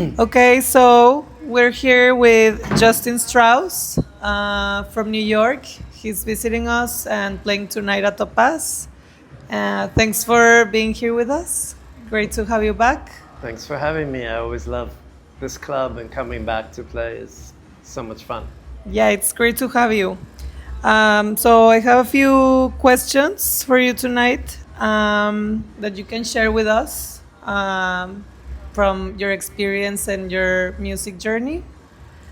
Okay, so we're here with Justin Strauss from New York. He's visiting us and playing tonight at Topaz. Thanks for being here with us. Great to have you back. Thanks for having me. I always love this club, and coming back to play is so much fun. Yeah, it's great to have you. So I have a few questions for you tonight that you can share with us from your experience and your music journey.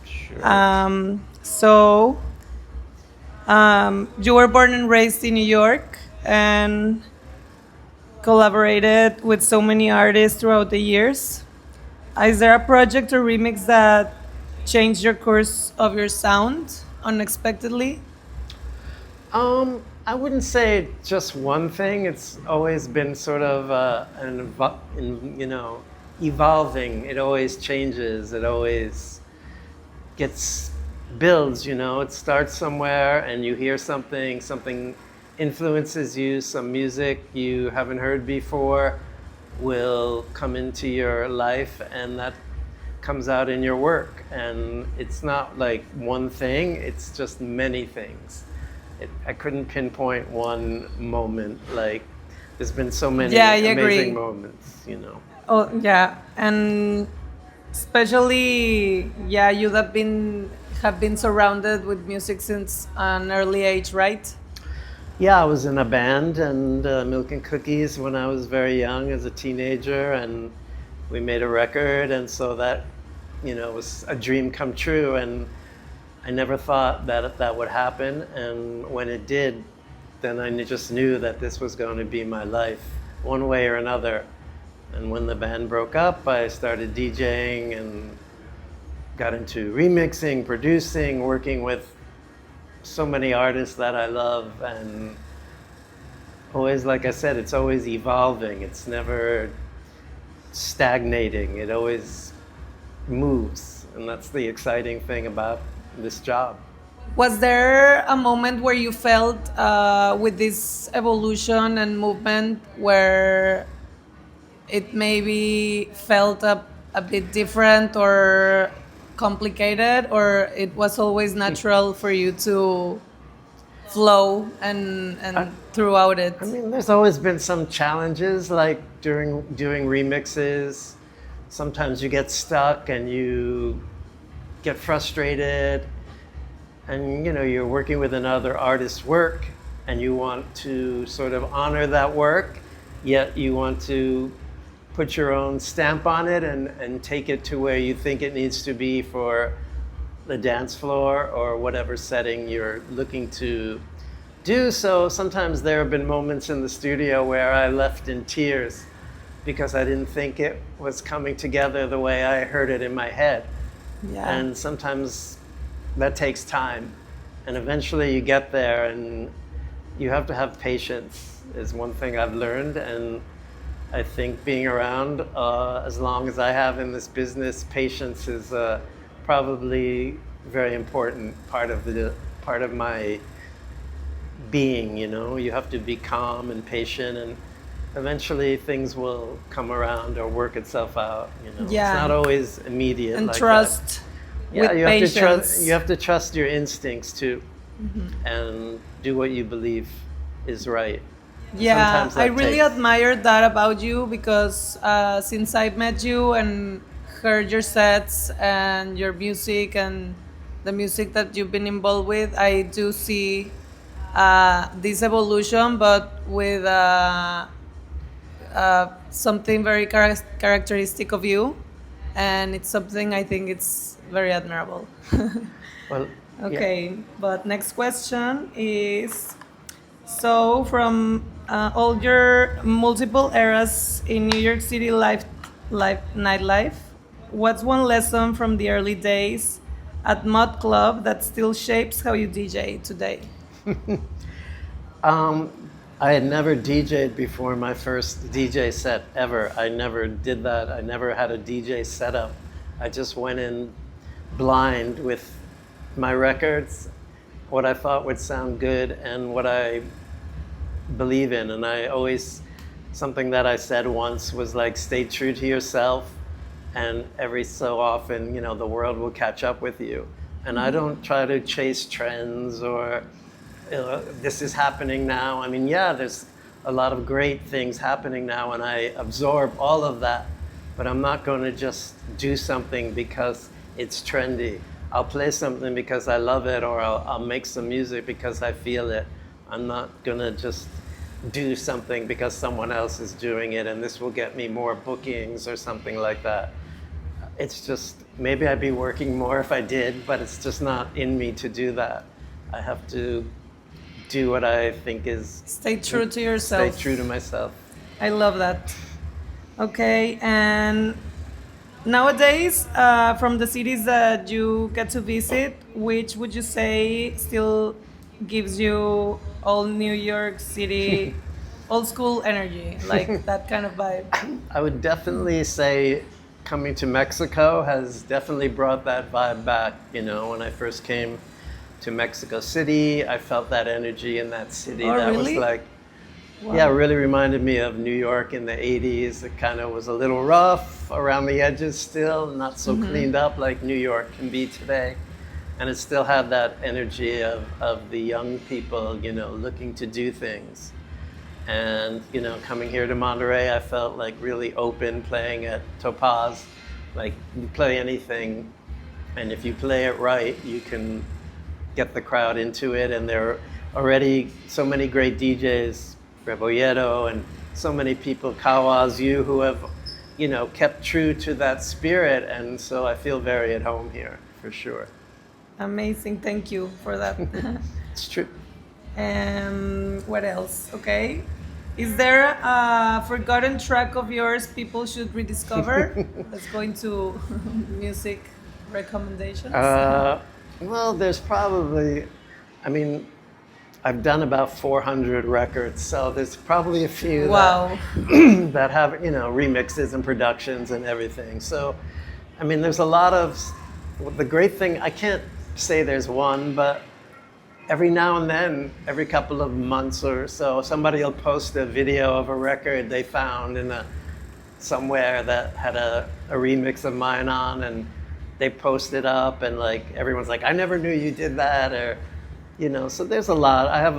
Sure. You were born and raised in New York and collaborated with so many artists throughout the years. Is there a project or remix that changed your course of your sound unexpectedly? I wouldn't say just one thing. It's always been sort of evolving. It always changes. It always gets builds. It starts somewhere, and you hear something influences you. Some music you haven't heard before will come into your life, and that comes out in your work. And it's not like one thing. It's just many things. I couldn't pinpoint one moment. Like, there's been so many amazing moments. Oh yeah, and especially you have been surrounded with music since an early age, right? Yeah, I was in a band and Milk and Cookies when I was very young as a teenager, and we made a record, and so that was a dream come true, and I never thought that that would happen, and when it did, then I just knew that this was going to be my life, one way or another. And when the band broke up, I started DJing and got into remixing, producing, working with so many artists that I love, and always, like I said, it's always evolving. It's never stagnating. It always moves, and that's the exciting thing about this job. Was there a moment where you felt with this evolution and movement where it maybe felt a bit different or complicated, or it was always natural for you to flow and throughout it? I mean, there's always been some challenges, like during doing remixes. Sometimes you get stuck and you get frustrated, and you're working with another artist's work, and you want to sort of honor that work, yet you want to put your own stamp on it and take it to where you think it needs to be for the dance floor or whatever setting you're looking to do. So sometimes there have been moments in the studio where I left in tears because I didn't think it was coming together the way I heard it in my head. Yeah. And sometimes that takes time, and eventually you get there, and you have to have patience is one thing I've learned. And I think being around as long as I have in this business, patience is probably very important part of my being. You have to be calm and patient, and eventually things will come around or work itself out. Yeah. It's not always immediate. And like trust that. with You patience. have to trust. You have to trust your instincts too, and do what you believe is right. Yeah, Sometimes I that really takes- admire that about you, because since I met you and heard your sets and your music and the music that you've been involved with, I do see this evolution, but with something very characteristic of you, and it's something I think it's very admirable. Well, Okay, but next question is, so from all your multiple eras in New York City nightlife, what's one lesson from the early days at Mod Club that still shapes how you DJ today? I had never DJ'd before my first DJ set ever. I never did that. I never had a DJ setup. I just went in blind with my records, what I thought would sound good and what I believe in. And I always, something that I said once was like, stay true to yourself and every so often, the world will catch up with you. And I don't try to chase trends or this is happening now. I mean, yeah, there's a lot of great things happening now, and I absorb all of that, but I'm not going to just do something because it's trendy. I'll play something because I love it, or I'll make some music because I feel it. I'm not going to just do something because someone else is doing it and this will get me more bookings or something like that. It's just, maybe I'd be working more if I did, but it's just not in me to do that. I have to do what I think is... Stay true to yourself. Stay true to myself. I love that. Okay, and nowadays, from the cities that you get to visit, which would you say still gives you old New York City, old school energy, like that kind of vibe? I would definitely say coming to Mexico has definitely brought that vibe back. When I first came to Mexico City, I felt that energy in that city. Oh, that really? was like, Wow. yeah, it really reminded me of New York in the 80s. It kind of was a little rough around the edges still, not so cleaned up like New York can be today. And it still had that energy of the young people, looking to do things. And, coming here to Monterey, I felt like really open playing at Topaz. Like, you play anything, and if you play it right, you can get the crowd into it. And there are already so many great DJs, Rebollero, and so many people, Kawas, you, who have, kept true to that spirit. And so I feel very at home here, for sure. Amazing, thank you for that. It's true. What else? Okay. Is there a forgotten track of yours people should rediscover? Let's go into music recommendations. Well, there's probably, I've done about 400 records, so there's probably a few Wow. that have, remixes and productions and everything. So, there's a lot of, the great thing, I can't say there's one, but every now and then, every couple of months or so, somebody will post a video of a record they found somewhere that had a remix of mine on, and they post it up, and everyone's like, I never knew you did that, or so there's a lot. I have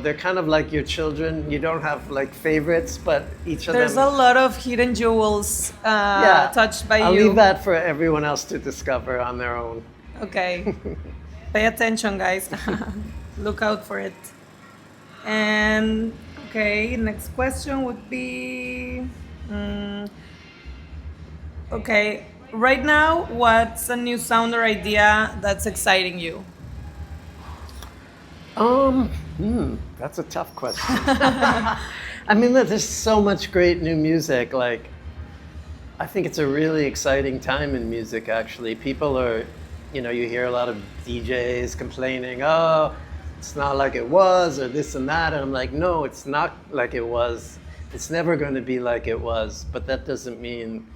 they're kind of like your children. You don't have favorites, but each of them. There's a lot of hidden jewels touched by I'll you. leave that for everyone else to discover on their own. Okay. Pay attention, guys. Look out for it. And okay, next question would be okay, right now, what's a new sound or idea that's exciting you? That's a tough question. There's so much great new music. I think it's a really exciting time in music, actually. People are, you hear a lot of DJs complaining, oh, it's not like it was, or this and that. And I'm like, no, it's not like it was. It's never going to be like it was. But that doesn't mean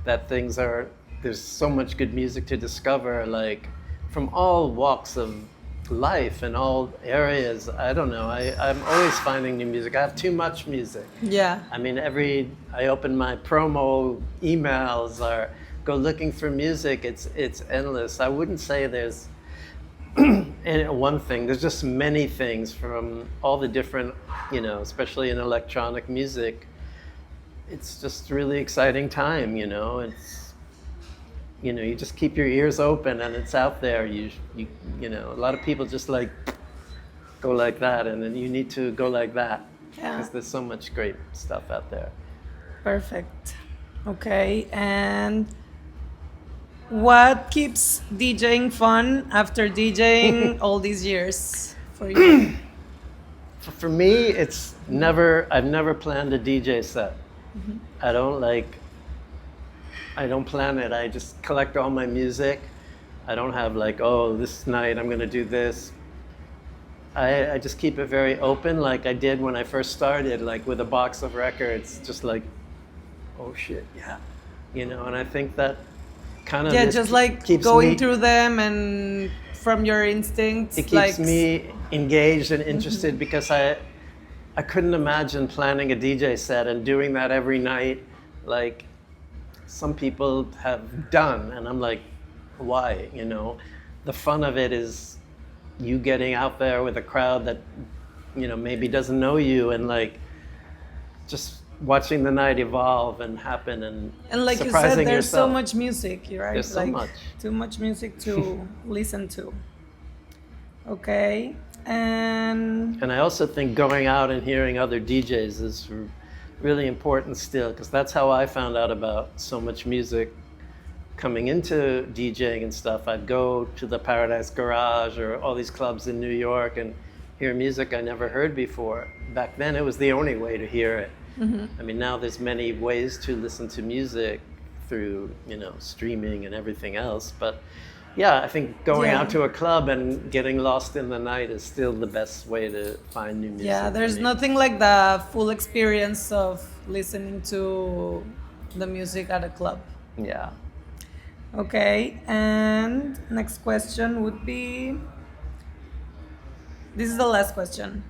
that there's so much good music to discover, from all walks of life and all areas. I don't know. I'm always finding new music. I have too much music. Yeah. I open my promo emails or go looking for music. It's endless. I wouldn't say there's one thing. There's just many things from all the different, especially in electronic music. It's just really exciting time, It's you just keep your ears open and it's out there. A lot of people just go like that, and then you need to go like that. Yeah. Because there's so much great stuff out there. Perfect. Okay, and what keeps DJing fun after DJing all these years for you? For me, I've never planned a DJ set. Mm-hmm. I don't plan it. I just collect all my music. I don't have this night I'm going to do this. I just keep it very open, like I did when I first started, with a box of records, just oh shit, yeah. And I think that kind of just keeps going through them and from your instincts. It keeps me engaged and interested because I couldn't imagine planning a DJ set and doing that every night. some people have done, and I'm like, why? You know, the fun of it is you getting out there with a crowd that, you know, maybe doesn't know you, and like just watching the night evolve and happen, and like you surprising said, there's yourself. so much music, right? There's so like, much. Too much music to listen to. Okay, and I also think going out and hearing other DJs is really important still, because that's how I found out about so much music coming into DJing and stuff. I'd go to the Paradise Garage or all these clubs in New York and hear music I never heard before. Back then it was the only way to hear it. I mean, now there's many ways to listen to music through, you know, streaming and everything else. But yeah, I think going out to a club and getting lost in the night is still the best way to find new music. Yeah, there's nothing like the full experience of listening to the music at a club. Yeah. Okay, and next question would be, this is the last question.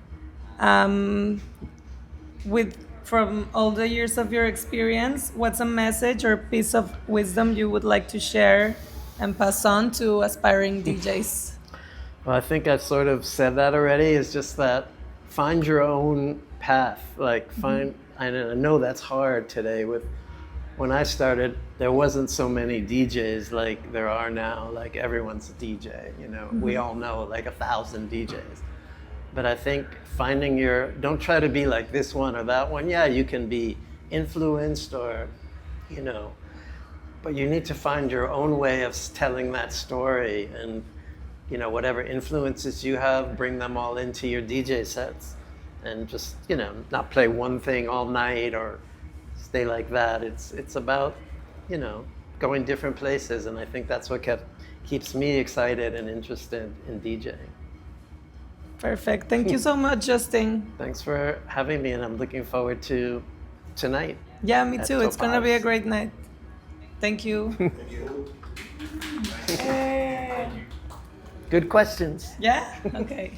From all the years of your experience, what's a message or piece of wisdom you would like to share and pass on to aspiring DJs? Well, I think I sort of said that already. It's just that find your own path. Like I know that's hard today. When I started, there wasn't so many DJs like there are now. Like everyone's a DJ, you know. We all know like 1,000 DJs. But I think finding don't try to be like this one or that one. Yeah, you can be influenced or, you know, but you need to find your own way of telling that story, and, you know, whatever influences you have, bring them all into your DJ sets, and just, you know, not play one thing all night or stay like that. It's about, you know, going different places, and I think that's what keeps me excited and interested in DJing. Perfect. Thank you so much, Justin. Thanks for having me, and I'm looking forward to tonight. Yeah, me too. It's gonna be a Topaz. great night. Thank you. Good questions. Yeah? Okay.